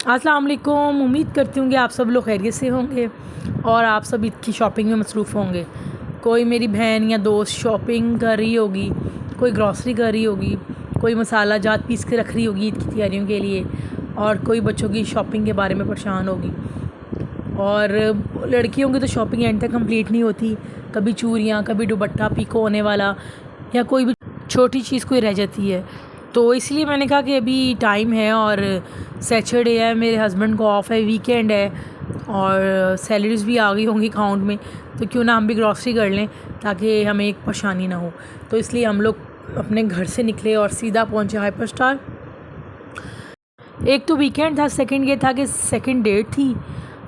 अस्सलाम वालेकुम। उम्मीद करती हूँ कि आप सब लोग खैरियत से होंगे और आप सब ईद की शॉपिंग में मसरूफ़ होंगे। कोई मेरी बहन या दोस्त शॉपिंग कर रही होगी, कोई ग्रॉसरी कर रही होगी, कोई मसाला जात पीस के रख रही होगी ईद की तैयारियों के लिए, और कोई बच्चों की शॉपिंग के बारे में परेशान होगी। और लड़कियों की तो शॉपिंग एंड तक कंप्लीट नहीं होती, कभी चूड़ियाँ, कभी दुपट्टा पीको होने वाला, या कोई भी छोटी चीज़ कोई रह जाती है। तो इसलिए मैंने कहा कि अभी टाइम है और सैटरडे है, मेरे हस्बैंड को ऑफ है, वीकेंड है और सैलरीज़ भी आ गई होंगी अकाउंट में, तो क्यों ना हम भी ग्रॉसरी कर लें ताकि हमें एक परेशानी ना हो। तो इसलिए हम लोग अपने घर से निकले और सीधा पहुँचे हाइपर स्टार। एक तो वीकेंड था, सेकंड ये था कि सेकंड डेट थी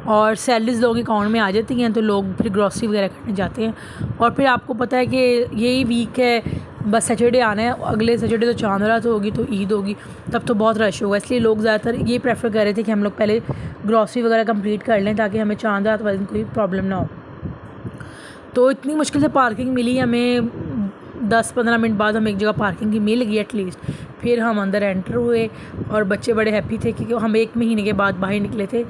और सैलरीज़ लोगों के अकाउंट में आ जाती हैं, तो लोग फिर ग्रॉसरी वगैरह करने जाते हैं। और फिर आपको पता है कि यही वीक है, बस सैटरडे आना है, अगले सैटरडे तो चांद रात होगी, तो ईद होगी, तब तो बहुत रश होगा। इसलिए लोग ज़्यादातर ये प्रेफर कर रहे थे कि हम लोग पहले ग्रॉसरी वगैरह कंप्लीट कर लें ताकि हमें चांद रात वाले दिन कोई प्रॉब्लम ना हो। तो इतनी मुश्किल से पार्किंग मिली हमें, 10-15 मिनट बाद हमें एक जगह पार्किंग की मिल गई एटलीस्ट। फिर हम अंदर एंटर हुए और बच्चे बड़े हैप्पी थे क्योंकि हम 1 महीने के बाद बाहर निकले थे।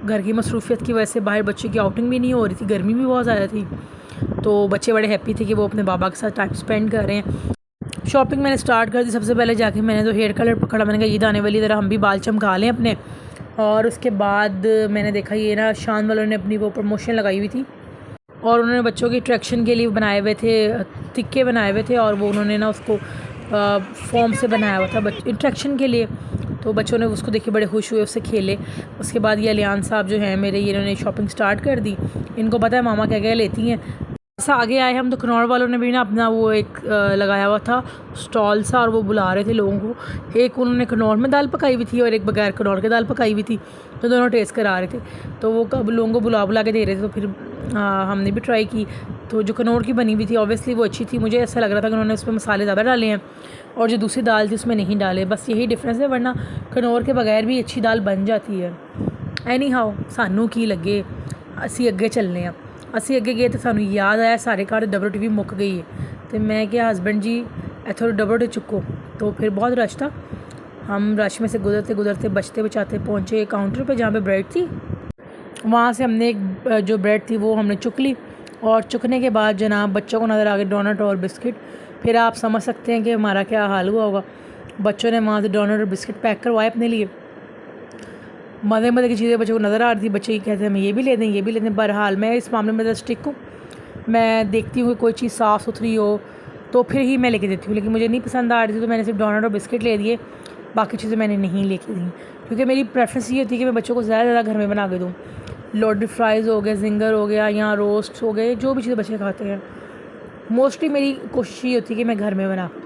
घर की मसरूफियत की वजह से बाहर बच्चे की आउटिंग भी नहीं हो रही थी, गर्मी भी बहुत ज़्यादा थी, तो बच्चे बड़े हैप्पी थे कि वो अपने बाबा के साथ टाइम स्पेंड कर रहे हैं। शॉपिंग मैंने स्टार्ट कर दी। सबसे पहले जाके मैंने तो हेयर कलर पकड़ा, मैंने कहा ईद आने वाली, ज़रा हम भी बाल चमका लें अपने। और उसके बाद मैंने देखा ये ना शान वालों ने अपनी वो प्रमोशन लगाई हुई थी और उन्होंने बच्चों की अट्रैक्शन के लिए बनाए हुए थे, तिक्के बनाए हुए थे, और वो उन्होंने ना उसको फॉर्म से बनाया हुआ था इंट्रैक्शन के लिए। तो बच्चों ने उसको देखे बड़े खुश हुए, उससे खेले। उसके बाद ये अलियान साहब जो हैं मेरे, ये इन्होंने शॉपिंग स्टार्ट कर दी। इनको पता है मामा क्या क्या लेती हैं। ऐसा आगे आए हम तो कनौर वालों ने भी ना अपना वो एक लगाया हुआ था स्टॉल सा, और वो बुला रहे थे लोगों को। एक उन्होंने कनौर में दाल पकाई हुई थी और एक बगैर कनौर के दाल पकाई हुई थी, तो दोनों टेस्ट करा रहे थे। तो वो कब लोगों को बुला बुला के दे रहे थे, तो फिर हमने भी ट्राई की। तो जो कनौर की बनी हुई थी ऑब्वियसली वो अच्छी थी, मुझे ऐसा लग रहा था कि उन्होंने उसमें मसाले ज़्यादा डाले हैं और जो दूसरी दाल थी उसमें नहीं डाले, बस यही डिफरेंस है, वरना कनौर के बगैर भी अच्छी दाल बन जाती है। एनी हाउ सानू की लगे, असी अगे चलने हैं। असी अगे गए तो सानू याद आया सारे घर डबल टी वी मुक गई है, तो मैं क्या हस्बैंड जी इथों डबल टी चुको। तो फिर बहुत रश था, हम रश में से गुजरते गुजरते बचते बचाते पहुँचे काउंटर पे जहाँ पे ब्रेड थी। वहाँ से हमने एक जो ब्रेड थी वो हमने चुक ली, और चुकने के बाद जनाब बच्चों को नज़र आ गए डोनट और बिस्किट। फिर आप समझ सकते हैं कि हमारा क्या हाल हुआ होगा। बच्चों ने वहाँ से डोनट और बिस्किट पैक करवाए अपने लिए। मज़े मज़े की चीज़ें बच्चों को नज़र आ रही थी, बच्चे ये कहते हैं हमें ये भी ले दें, ये भी ले दें। बहरहाल मैं इस मामले में ज़रा स्टिक हूँ, मैं देखती हूँ कि कोई चीज़ साफ़ सुथरी हो तो फिर ही मैं लेके देती हूँ, लेकिन मुझे नहीं पसंद आ रही थी तो मैंने सिर्फ डोनट और बिस्किट ले दिए, बाकी चीज़ें मैंने नहीं लेके दी, क्योंकि मेरी प्रेफरेंस ये होती है कि मैं बच्चों को ज़्यादा ज़्यादा घर में बना के दूँ। लोडेड फ्राइज़ हो गए, जिंगर हो गया, या रोस्ट हो गए, जो भी चीज़ें बच्चे खाते हैं, मोस्टली मेरी कोशिश ये होती है कि मैं घर में बना दूँ।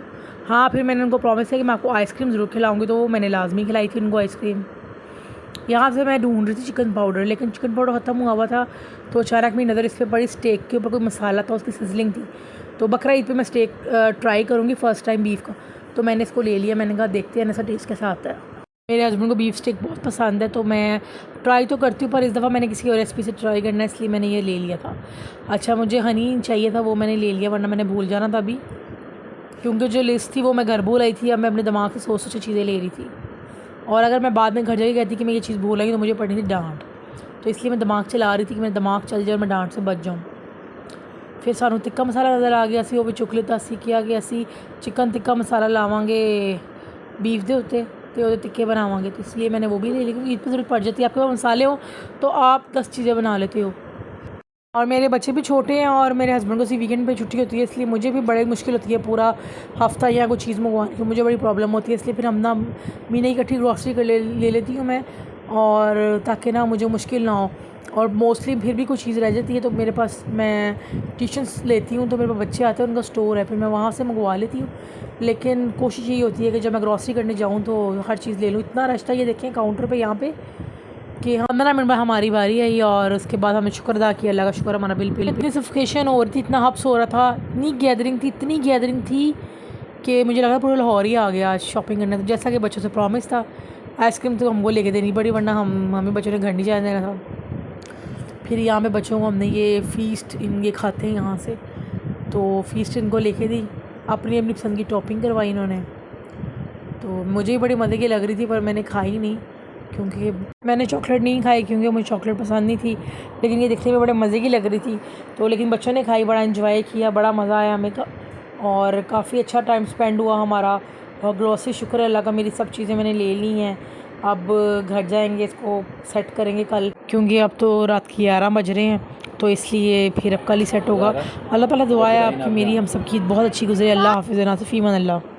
हाँ, फिर मैंने उनको प्रॉमिस किया कि मैं आपको आइसक्रीम ज़रूर खिलाऊँगी, तो वो मैंने लाजमी खिलाई थी उनको आइसक्रीम। यहाँ से मैं ढूंढ रही थी चिकन पाउडर, लेकिन चिकन पाउडर ख़त्म हुआ था, तो अचानक मेरी नज़र इस पर पड़ी, स्टेक के ऊपर कोई मसाला था, उसकी सिजलिंग थी। तो बकरा ईद पे मैं स्टेक ट्राई करूँगी फ़र्स्ट टाइम बीफ का, तो मैंने इसको ले लिया। मैंने कहा देखते हैं ऐसा टेस्ट कैसा आता है। मेरे हस्बैंड को बीफ स्टेक बहुत पसंद है, तो मैं ट्राई तो करती हूँ, पर इस दफ़ा मैंने किसी और रेसिपी से ट्राई करना है, इसलिए मैंने ये ले लिया था। अच्छा, मुझे हनी चाहिए था, वो मैंने ले लिया, वरना मैंने भूल जाना था अभी, क्योंकि जो लिस्ट थी वो मैं घर भूल आई थी। अब मैं अपने दिमाग से सोच सोच चीज़ें ले रही थी, और अगर मैं बाद में घर जाके कहती कि मैं ये चीज़ भूल आई तो मुझे पड़नी थी डांट। तो इसलिए मैं दिमाग चला रही थी कि मेरा दिमाग चल जाए और मैं डांट से बच जाऊँ। फिर सानू तिक्का मसाला नज़र आ गया, असी वो भी चुक लिया। असी किया कि असी चिकन तिक्का मसाला लावांगे बीफ दे उत्ते तो वो टिक्के बनावांगे, तो इसलिए मैंने वो भी ले ली, क्योंकि ईद पर ज़रूरत पड़ जाती है। आपके पास मसाले हो तो आप 10 चीज़ें बना लेते हो। और मेरे बच्चे भी छोटे हैं और मेरे हस्बैंड को इसी वीकेंड पे छुट्टी होती है, इसलिए मुझे भी बड़ी मुश्किल होती है पूरा हफ़्ता या कोई चीज़ मंगवाने की, मुझे बड़ी प्रॉब्लम होती है। इसलिए फिर हम ना महीने इकट्ठी ग्रॉसरी कर ले लेती हूँ मैं, और ताकि ना मुझे मुश्किल ना हो। और मोस्टली फिर भी कोई चीज़ रह जाती है तो मेरे पास, मैं ट्यूशन्स लेती हूँ तो मेरे पास बच्चे आते हैं, उनका स्टोर है, फिर मैं वहाँ से मंगवा लेती हूँ। लेकिन कोशिश यही होती है कि जब मैं ग्रॉसरी करने जाऊँ तो हर चीज़ ले लूँ। इतना रश था ये देखें काउंटर पे यहाँ पे कि 15 मिनट बाद हमारी बारी आई, और उसके बाद हमें शुक्र अदा किया, अल्लाह का शुक्र हमारा बिल इतनी सफोकेशन हो रही थी, इतना हब्स हो रहा था, इतनी गैदरिंग थी कि मुझे लगा पूरा लाहौर ही आ गया आज शॉपिंग करने। तो जैसा कि बच्चों से प्रॉमिस था, आइसक्रीम तो हमको लेके देनी पड़ी, वरना हमें बच्चों ने घर नहीं जाने देना था। फिर यहाँ पे बच्चों को हमने ये फ़ीस्ट ये खाते हैं यहाँ से, तो फ़ीस्ट इनको लेके दी, अपनी अपनी पसंद की टॉपिंग करवाई इन्होंने। तो मुझे भी बड़ी मज़े की लग रही थी, पर मैंने खाई नहीं, क्योंकि मैंने चॉकलेट नहीं खाई क्योंकि मुझे चॉकलेट पसंद नहीं थी, लेकिन ये दिखने में बड़े मज़े की लग रही थी। तो लेकिन बच्चों ने खाई, बड़ा इन्जॉय किया, बड़ा मज़ा आया हमें और काफ़ी अच्छा टाइम स्पेंड हुआ हमारा। और ग्रॉसरी शुक्र है अल्लाह का, मेरी सब चीज़ें मैंने ले ली हैं। अब घर जाएंगे, इसको सेट करेंगे कल, क्योंकि अब तो रात के 11 बज रहे हैं, तो इसलिए फिर अब कल ही सेट होगा। अल्लाह ताला दुआ है आपकी मेरी हम सब की बहुत अच्छी गुजरे। अल्लाह हाफ़िज़, नासिफ़ ईमान अल्लाह।